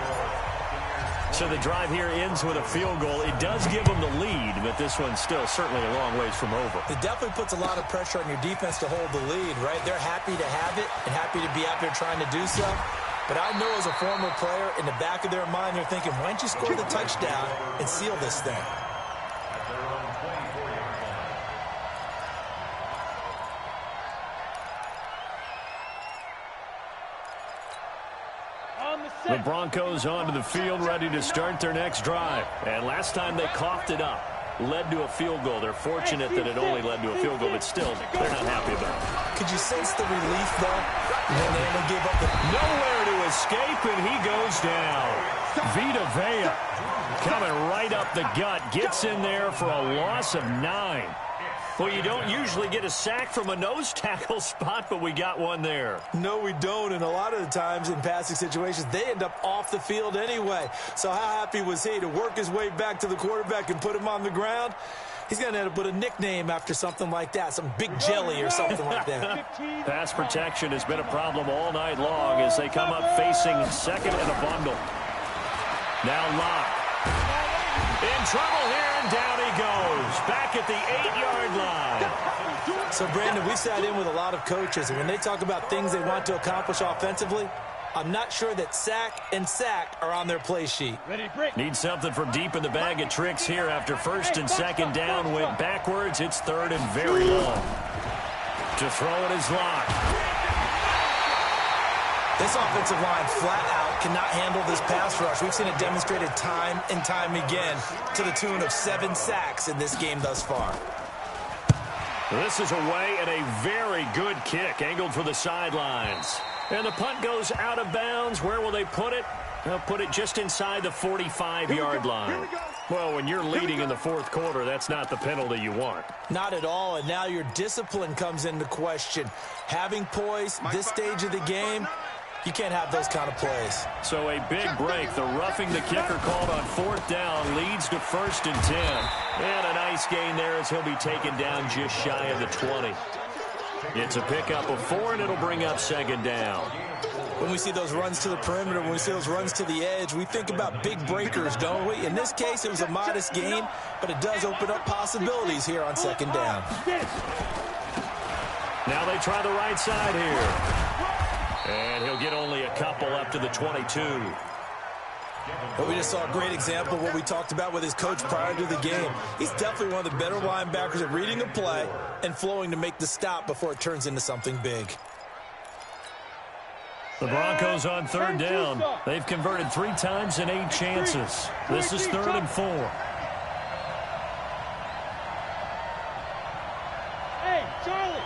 So the drive here ends with a field goal. It does give them the lead, but this one's still certainly a long ways from over. It definitely puts a lot of pressure on your defense to hold the lead, right? They're happy to have it and happy to be out there trying to do so. But I know as a former player, in the back of their mind, they're thinking, why don't you score the touchdown and seal this thing? At their own 24-yard line. The Broncos onto the field, ready to start their next drive. And last time they coughed it up, led to a field goal. They're fortunate that it only led to a field goal, but still, they're not happy about it. Could you sense the relief, though, when they only gave up the... Nowhere to escape, and he goes down. Vita Vea coming right up the gut, gets in there for a loss of 9. Well, you don't usually get a sack from a nose tackle spot, but we got one there. No, we don't, and a lot of the times in passing situations, they end up off the field anyway. So how happy was he to work his way back to the quarterback and put him on the ground? He's going to end up with a nickname after something like that, some Big Jelly or something like that. Pass protection has been a problem all night long as they come up facing 2nd and a bundle. Now Locke. In trouble here, and down he goes. Back at the 8-yard line. So, Brandon, we sat in with a lot of coaches, and when they talk about things they want to accomplish offensively, I'm not sure that sack and sack are on their play sheet. Need something from deep in the bag of tricks here after 1st and 2nd down. Went backwards. It's 3rd and very long. To throw it is Locke. This offensive line flat out cannot handle this pass rush. We've seen it demonstrated time and time again to the tune of 7 sacks in this game thus far. This is away and a very good kick angled for the sidelines. And the punt goes out of bounds. Where will they put it? They'll put it just inside the 45-yard line. Well, when you're leading in the 4th quarter, that's not the penalty you want. Not at all, and now your discipline comes into question. Having poise this stage of the game, you can't have those kind of plays. So a big break. The roughing the kicker called on 4th down leads to 1st and 10. And a nice gain there as he'll be taken down just shy of the 20. It's a pickup of 4, and it'll bring up 2nd down. When we see those runs to the perimeter, when we see those runs to the edge, we think about big breakers, don't we? In this case, it was a modest gain, but it does open up possibilities here on 2nd down. Now they try the right side here. And he'll get only a couple up to the 22. But we just saw a great example of what we talked about with his coach prior to the game. He's definitely one of the better linebackers at reading the play and flowing to make the stop before it turns into something big. The Broncos on 3rd down. They've converted 3 times in 8 chances. This is 3rd and 4. Hey, Charlie.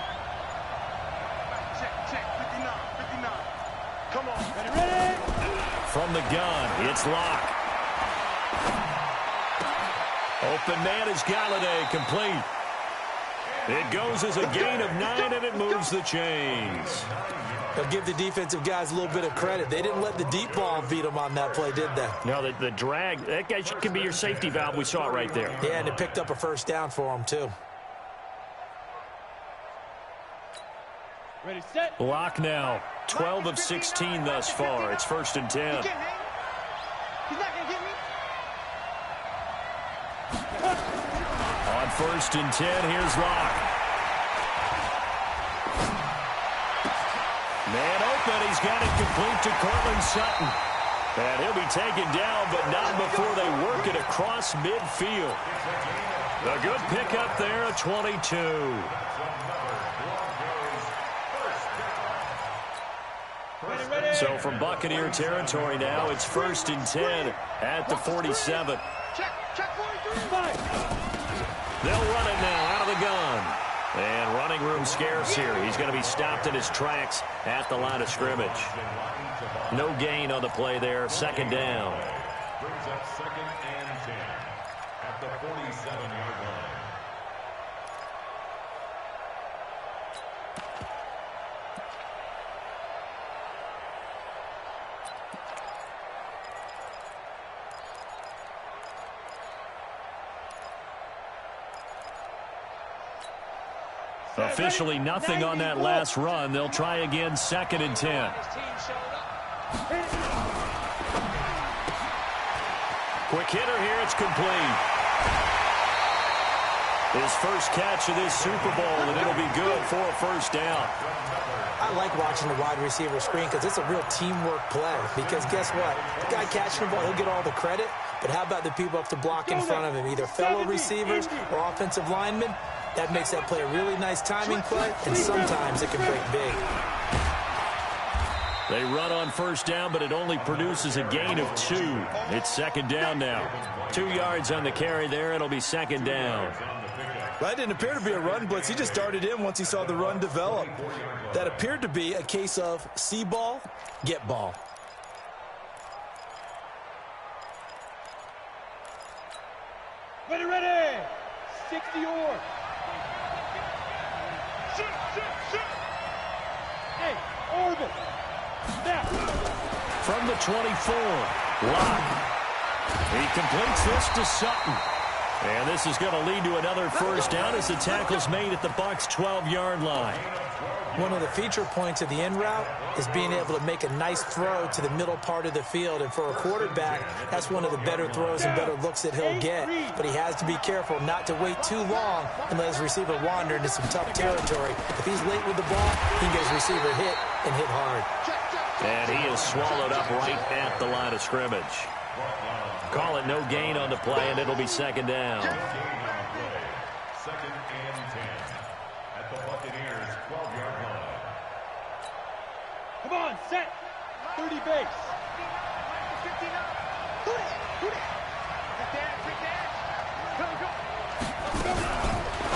Check, 59. Come on. Ready? From the gun, it's Locke. Open man is Galladay, complete. It goes as a gain of 9, and it moves the chains. They'll give the defensive guys a little bit of credit. They didn't let the deep ball beat them on that play, did they? No, the drag, that guy can be your safety valve. We saw it right there. Yeah, and it picked up a first down for them, too. Ready, set. Lock now. 12 of 16 thus far. It's 1st and 10. He's not going to get me. On 1st and 10, here's Locke. Man open, he's got it complete to Cortland Sutton. And he'll be taken down, but not before they work it across midfield. A good pickup there, a 22. So from Buccaneer territory now, it's 1st and 10 at the 47. Check 43. They'll run it now out of the gun. And running room scarce here. He's going to be stopped in his tracks at the line of scrimmage. No gain on the play there. 2nd down. Brings up 2nd and 10 at the 47-yard line. Officially nothing on that last run. They'll try again, 2nd and 10. Quick hitter here, it's complete. His first catch of this Super Bowl, and it'll be good for a 1st down. I like watching the wide receiver screen because it's a real teamwork play. Because guess what? The guy catching the ball, he'll get all the credit. But how about the people up to block in front of him, either fellow receivers or offensive linemen? That makes that play a really nice timing play, and sometimes it can break big. They run on 1st down, but it only produces a gain of 2. It's 2nd down now. 2 yards on the carry there. It'll be 2nd down. That didn't appear to be a run blitz. He just darted in once he saw the run develop. That appeared to be a case of see ball, get ball. Ready. 60 or. Shoot. Hey, orbit. Snap. From the 24, Locke. He completes this to Sutton. And this is going to lead to another 1st down as the tackle's made at the Bucs' 12-yard line. One of the feature points of the in route is being able to make a nice throw to the middle part of the field. And for a quarterback, that's one of the better throws and better looks that he'll get. But he has to be careful not to wait too long and let his receiver wander into some tough territory. If he's late with the ball, he can get his receiver hit and hit hard. And he is swallowed up right at the line of scrimmage. Call it no gain on the play, and it'll be 2nd down. 2nd and 10 at the Buccaneers' 12-yard line. Come on, set. 30 base.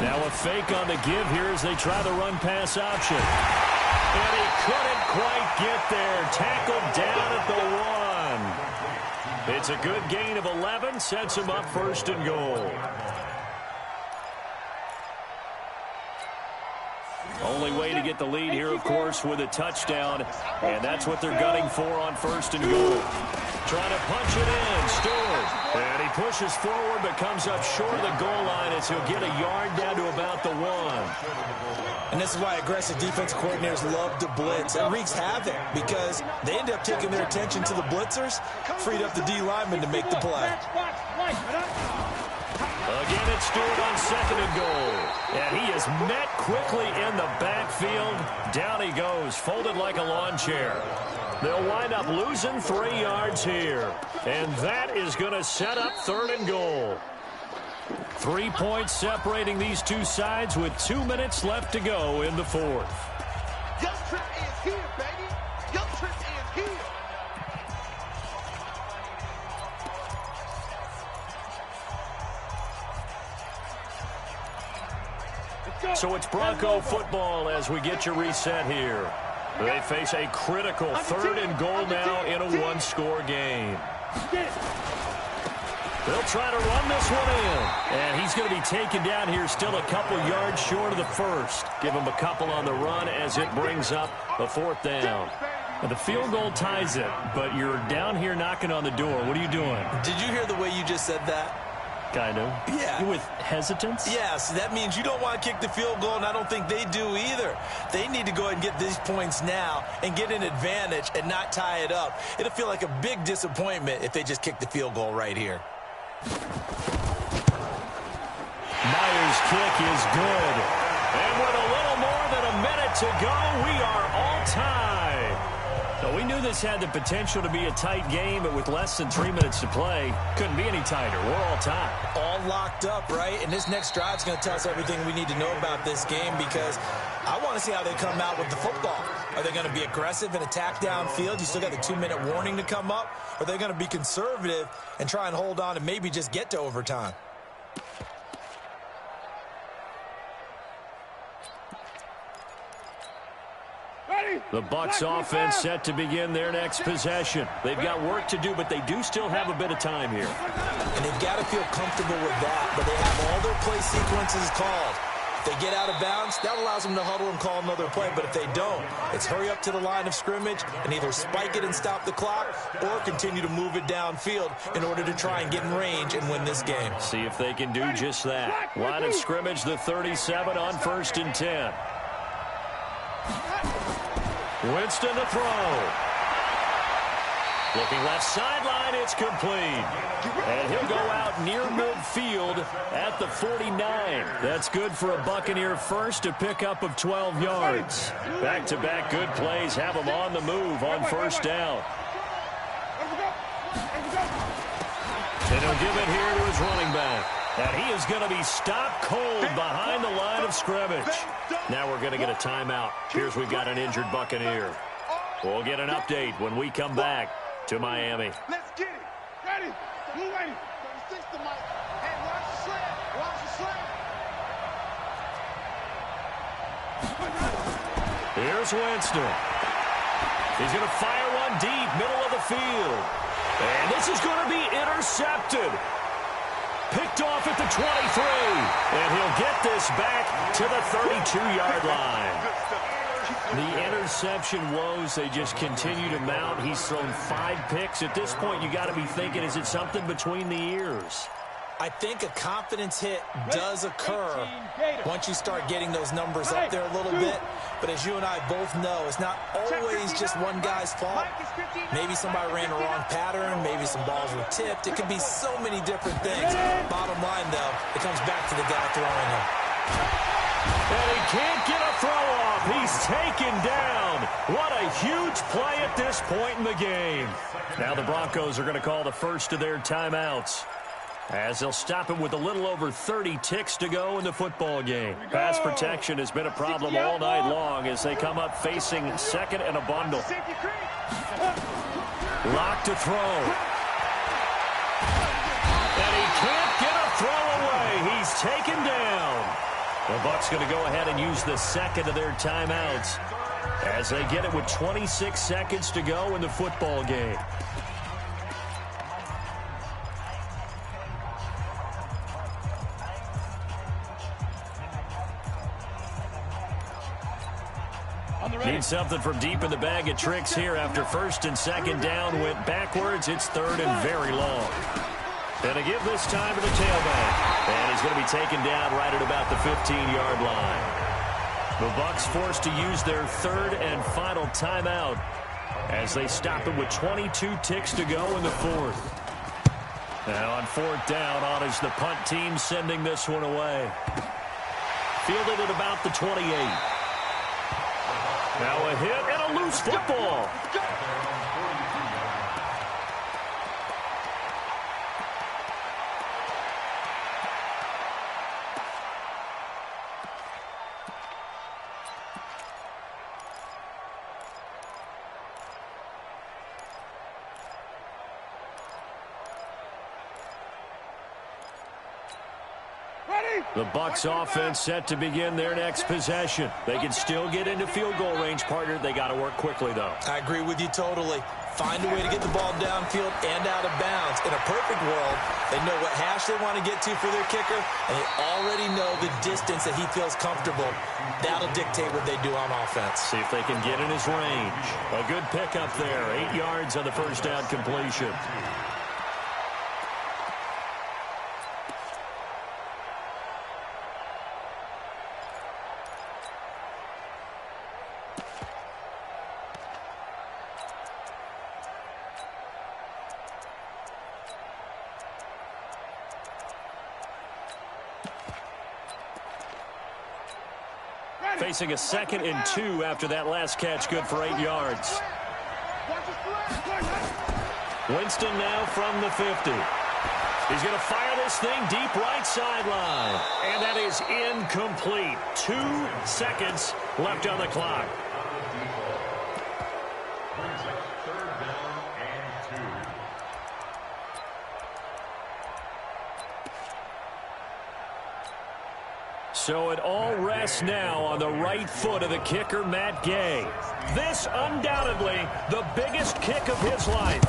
Now a fake on the give here as they try the run-pass option. And he couldn't quite get there. Tackled down at the 1. It's a good gain of 11. Sets him up 1st and goal. Only way to get the lead here, of course, with a touchdown. And that's what they're gunning for on 1st and goal. Trying to punch it in. Stewart. And he pushes forward but comes up short of the goal line as he'll get a yard down to about the 1. And this is why aggressive defense coordinators love to blitz. It wreaks havoc because they end up taking their attention to the blitzers, freed up the D lineman to make the play. Again, it's Stewart on 2nd and goal. And he is met quickly in the backfield. Down he goes, folded like a lawn chair. They'll wind up losing 3 yards here. And that is going to set up 3rd and goal. 3 points separating these two sides with 2 minutes left to go in the 4th. Young Trip is here, baby. Young Trip is here. So it's Bronco football as we get you reset here. They face a critical 3rd and goal now in a 1-score game. They'll try to run this one in. And he's going to be taken down here still a couple yards short of the first. Give him a couple on the run as it brings up a 4th down. And the field goal ties it, but you're down here knocking on the door. What are you doing? Did you hear the way you just said that? Kind of. Yeah. With hesitance? Yes, that means you don't want to kick the field goal, and I don't think they do either. They need to go ahead and get these points now and get an advantage and not tie it up. It'll feel like a big disappointment if they just kick the field goal right here. Myers' kick is good. And with a little more than a minute to go, we are all tied. Now, we knew this had the potential to be a tight game, but with less than 3 minutes to play, couldn't be any tighter. We're all tied. All locked up, right? And this next drive is going to tell us everything we need to know about this game because I want to see how they come out with the football. Are they going to be aggressive and attack downfield? You still got the 2-minute warning to come up? Or are they going to be conservative and try and hold on and maybe just get to overtime? The Bucs offense set to begin their next possession. They've got work to do, but they do still have a bit of time here. And they've got to feel comfortable with that, but they have all their play sequences called. If they get out of bounds, that allows them to huddle and call another play. But if they don't, it's hurry up to the line of scrimmage and either spike it and stop the clock or continue to move it downfield in order to try and get in range and win this game. See if they can do just that. Line of scrimmage, the 37 on 1st and 10. Winston to throw. Looking left sideline, it's complete. And he'll go out near midfield at the 49. That's good for a Buccaneer first, a pickup of 12 yards. Back-to-back good plays have him on the move on 1st down. And he'll give it here to his running back. And he is going to be stopped cold behind the line of scrimmage. Now we're going to get a timeout. Here's we've got an injured Buccaneer. We'll get an update when we come back to Miami. Let's get it. Ready? Move ready. 36 to Mike. Hey, watch the slant. Watch the slant. Here's Winston. He's going to fire one deep, middle of the field. And this is going to be intercepted. Picked off at the 23. And he'll get this back to the 32-yard line. The interception woes, they just continue to mount. He's thrown 5 picks. At this point, you got to be thinking, is it something between the ears? I think a confidence hit does occur once you start getting those numbers up there a little bit. But as you and I both know, it's not always just one guy's fault. Maybe somebody ran the wrong pattern. Maybe some balls were tipped. It could be so many different things. Bottom line, though, it comes back to the guy throwing it. And he can't get a throw off. He's taken down. What a huge play at this point in the game. Now the Broncos are going to call the first of their timeouts, as they'll stop him with a little over 30 ticks to go in the football game. Pass protection has been a problem all night long as they come up facing second and a bundle. Lock to throw. And he can't get a throw away. He's taken down. The Bucs going to go ahead and use the second of their timeouts as they get it with 26 seconds to go in the football game. Need something from deep in the bag of tricks here after 1st and 2nd down. Went backwards. It's 3rd and very long. And to give this time to the tailback. And he's going to be taken down right at about the 15-yard line. The Bucs forced to use their 3rd and final timeout as they stop it with 22 ticks to go in the 4th. Now on 4th down, on is the punt team sending this one away. Fielded at about the 28. Now a hit and a loose football. The Bucs offense set to begin their next possession. They can still get into field goal range, partner. They got to work quickly, though. I agree with you totally. Find a way to get the ball downfield and out of bounds. in a perfect world, they know what hash they want to get to for their kicker, and they already know the distance that he feels comfortable. That'll dictate what they do on offense. See if they can get in his range. A good pickup there. 8 yards on the first down completion. Facing a 2nd and 2 after that last catch, good for 8 yards. Winston now from the 50. He's going to fire this thing deep right sideline. And that is incomplete. 2 seconds left on the clock. So it all rests now on the right foot of the kicker, Matt Gay. This undoubtedly the biggest kick of his life.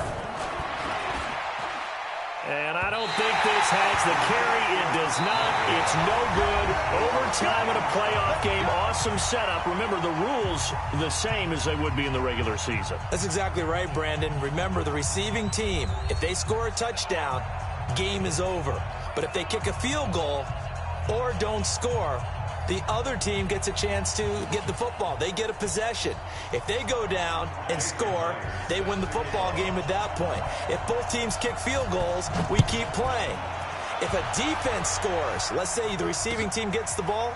And I don't think this has the carry. It does not. It's no good. Overtime in a playoff game. Awesome setup. Remember, the rules the same as they would be in the regular season. That's exactly right, Brandon. Remember, the receiving team, if they score a touchdown, game is over. But if they kick a field goal or don't score, the other team gets a chance to get the football. They get a possession. If they go down and score, they win the football game at that point. If both teams kick field goals, we keep playing. If a defense scores, let's say the receiving team gets the ball,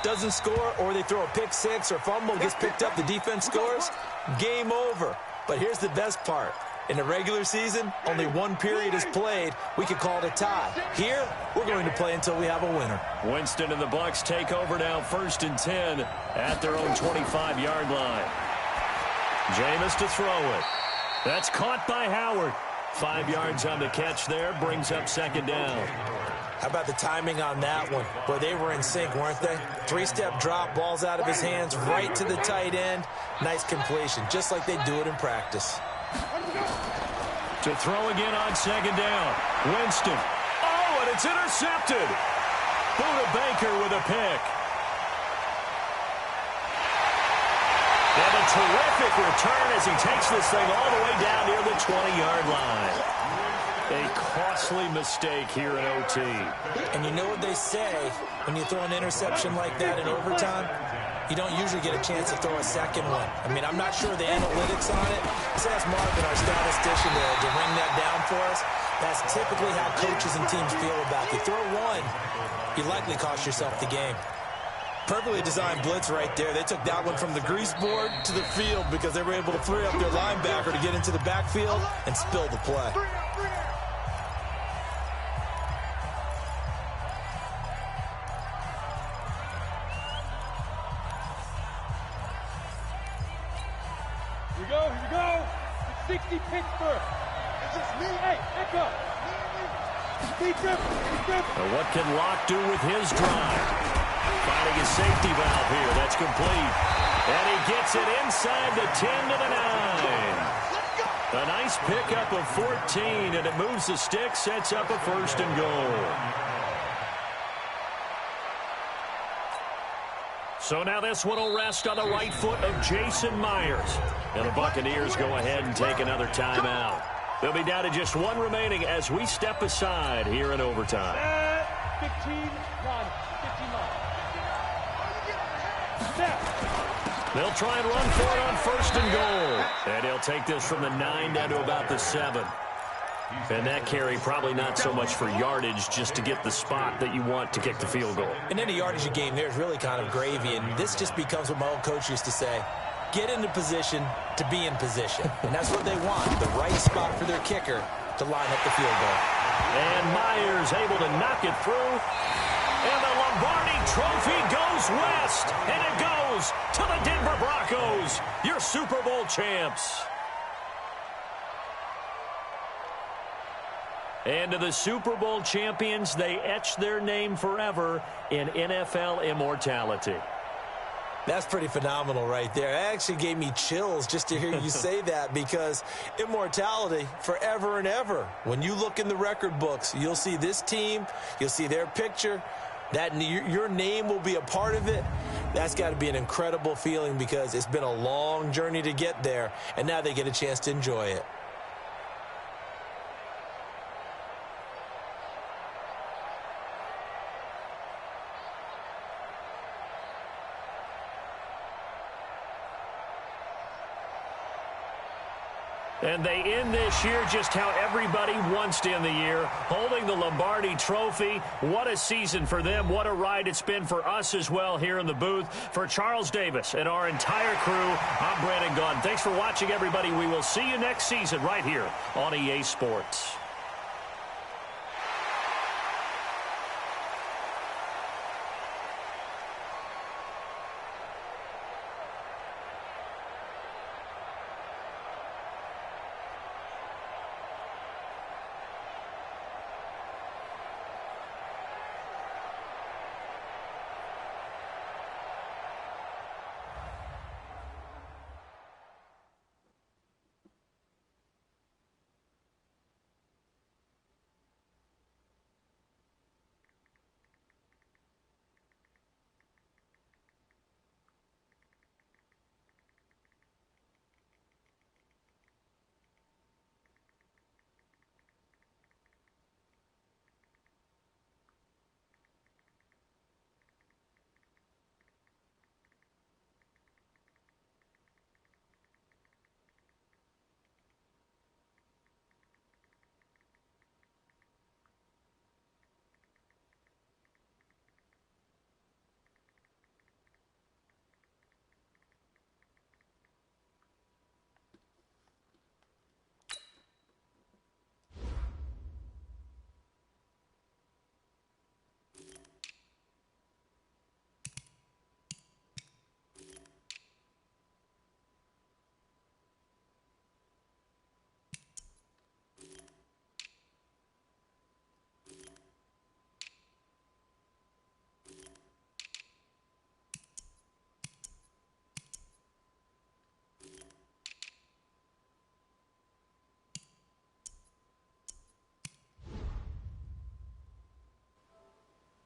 doesn't score, or they throw a pick six or fumble, gets picked up, the defense scores, game over. But here's the best part. In the regular season, only one period is played. We could call it a tie. Here, we're going to play until we have a winner. Winston and the Bucs take over now, 1st and 10 at their own 25-yard line. Jameis to throw it. That's caught by Howard. 5 yards on the catch there, brings up 2nd down. How about the timing on that one? Boy, they were in sync, weren't they? 3-step drop, balls out of his hands, right to the tight end. Nice completion, just like they do it in practice. To throw again on 2nd down. Winston. Oh, and it's intercepted. Buda Baker with a pick. And a terrific return as he takes this thing all the way down near the 20-yard line. A costly mistake here in OT. And you know what they say when you throw an interception like that in overtime? You don't usually get a chance to throw a second one. I mean, I'm not sure the analytics on it. Let's ask Marvin, our statistician, to ring that down for us. That's typically how coaches and teams feel about it. You throw one, you likely cost yourself the game. Perfectly designed blitz right there. They took that one from the grease board to the field because they were able to free up their linebacker to get into the backfield and spill the play. Here we go. It's 60 Pittsburgh. It's just me. Hey, echo. Now what can Locke do with his drive? Finding his safety valve here. That's complete. And he gets it inside the 10 to the 9. A nice pickup of 14, and it moves the stick, sets up a 1st and goal. So now this one will rest on the right foot of Jason Myers. And the Buccaneers go ahead and take another timeout. They'll be down to just one remaining as we step aside here in overtime. 15 They'll try and run for it on 1st and goal. And he'll take this from the 9 down to about the 7. And that carry probably not so much for yardage, just to get the spot that you want to kick the field goal. And any yardage you gain there is really kind of gravy, and this just becomes what my old coach used to say. Get into position to be in position. And that's what they want, the right spot for their kicker to line up the field goal. And Myers able to knock it through. And the Lombardi Trophy goes west. And it goes to the Denver Broncos, your Super Bowl champs. And to the Super Bowl champions, they etch their name forever in NFL immortality. That's pretty phenomenal right there. It actually gave me chills just to hear you say that, because immortality forever and ever. When you look in the record books, you'll see this team, you'll see their picture, that your name will be a part of it. That's got to be an incredible feeling, because it's been a long journey to get there, and now they get a chance to enjoy it. And they end this year just how everybody wants to end the year, holding the Lombardi Trophy. What a season for them. What a ride it's been for us as well here in the booth. For Charles Davis and our entire crew, I'm Brandon Gunn. Thanks for watching, everybody. We will see you next season right here on EA Sports.